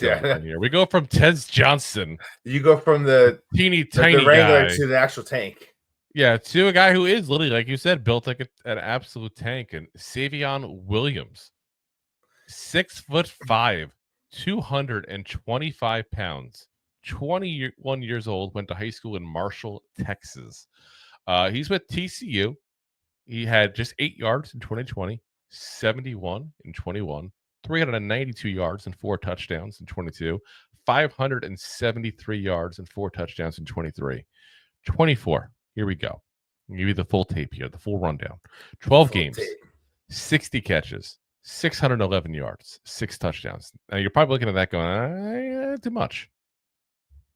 Yeah. Here. We go from Tez Johnson. You go from the tiny Wrangler guy to the actual tank. Yeah, to a guy who is literally, like you said, built like an absolute tank. And Savion Williams, 6'5", 225 pounds, 21 years old, went to high school in Marshall, Texas. He's with TCU. He had just 8 yards in 2020, 71 in 21, 392 yards and 4 touchdowns in 22, 573 yards and 4 touchdowns in 23. 24. Here we go. I'll give you the full tape here, the full rundown. 12 games, 60 catches, 611 yards, 6 touchdowns. Now you're probably looking at that going, too much.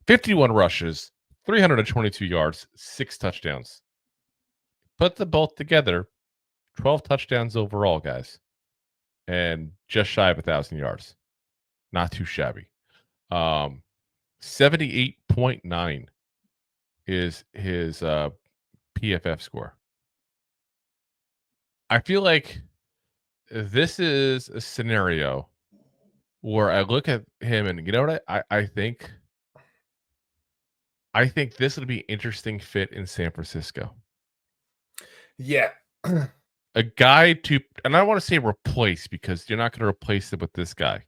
51 rushes, 322 yards, 6 touchdowns. Put them both together, 12 touchdowns overall, guys, and just shy of 1,000 yards. Not too shabby. 78.9 is his PFF score. I feel like this is a scenario where I look at him and you know what I think? I think this would be an interesting fit in San Francisco. Yeah. A guy to, and I don't want to say replace because you're not going to replace it with this guy,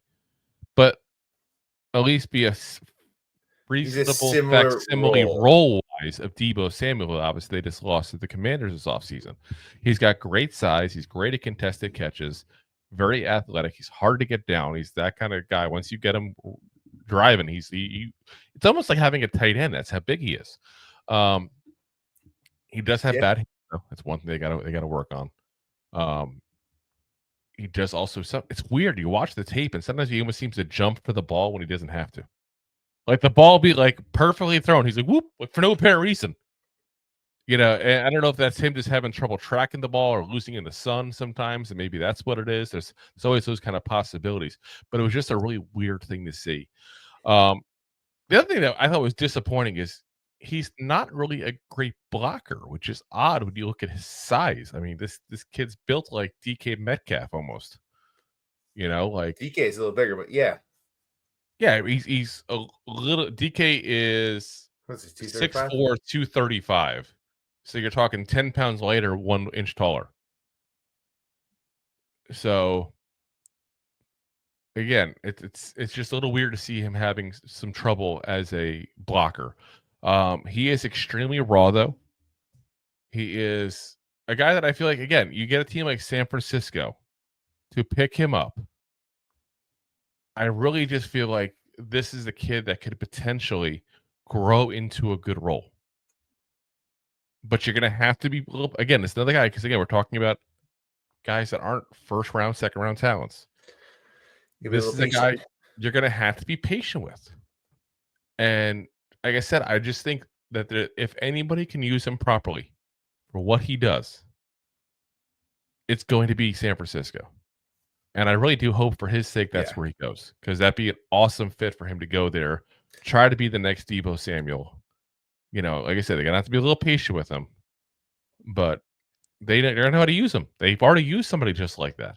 but at least be a reasonable facsimile role-wise of Deebo Samuel. Obviously, they just lost to the Commanders this offseason. He's got great size. He's great at contested catches. Very athletic. He's hard to get down. He's that kind of guy. Once you get him driving, it's almost like having a tight end. That's how big he is. He does have bad hair. That's one thing they got to work on. He does also it's weird. You watch the tape, and sometimes he almost seems to jump for the ball when he doesn't have to. Like the ball be like perfectly thrown. He's like, whoop, like for no apparent reason. You know, and I don't know if that's him just having trouble tracking the ball or losing in the sun sometimes, and maybe that's what it is. There's always those kind of possibilities. But it was just a really weird thing to see. The other thing that I thought was disappointing is he's not really a great blocker, which is odd when you look at his size. I mean, this kid's built like DK Metcalf almost. You know, like DK is a little bigger, but yeah. Yeah, he's a little. DK is 6'4", 235. So you're talking 10 pounds lighter, 1 inch taller. So again, it's just a little weird to see him having some trouble as a blocker. He is extremely raw, though. He is a guy that I feel like, again, you get a team like San Francisco to pick him up. I really just feel like this is a kid that could potentially grow into a good role. But you're going to have to be, again, it's another guy, because, again, we're talking about guys that aren't first round, second round talents. This is a guy you're going to have to be patient with. And like I said, I just think that if anybody can use him properly for what he does, it's going to be San Francisco. And I really do hope for his sake that's where he goes, because that'd be an awesome fit for him to go there, try to be the next Deebo Samuel. You know, like I said, they're going to have to be a little patient with him, but they don't know how to use him. They've already used somebody just like that.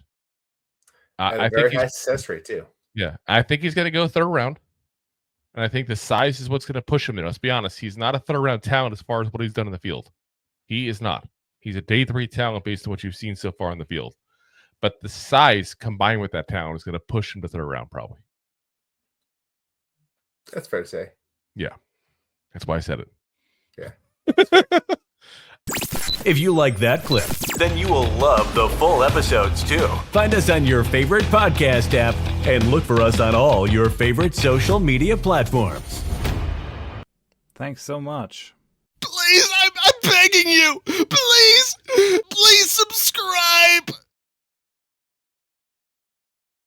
I think high success rate too. Yeah, I think he's going to go third round, and I think the size is what's going to push him there. Let's be honest, he's not a third round talent as far as what he's done in the field. He is not. He's a day 3 talent based on what you've seen so far in the field. But the size combined with that talent is going to push him to third round, probably. That's fair to say. Yeah. That's why I said it. Yeah. If you like that clip, then you will love the full episodes too. Find us on your favorite podcast app and look for us on all your favorite social media platforms. Thanks so much. Please, I'm begging you. Please subscribe.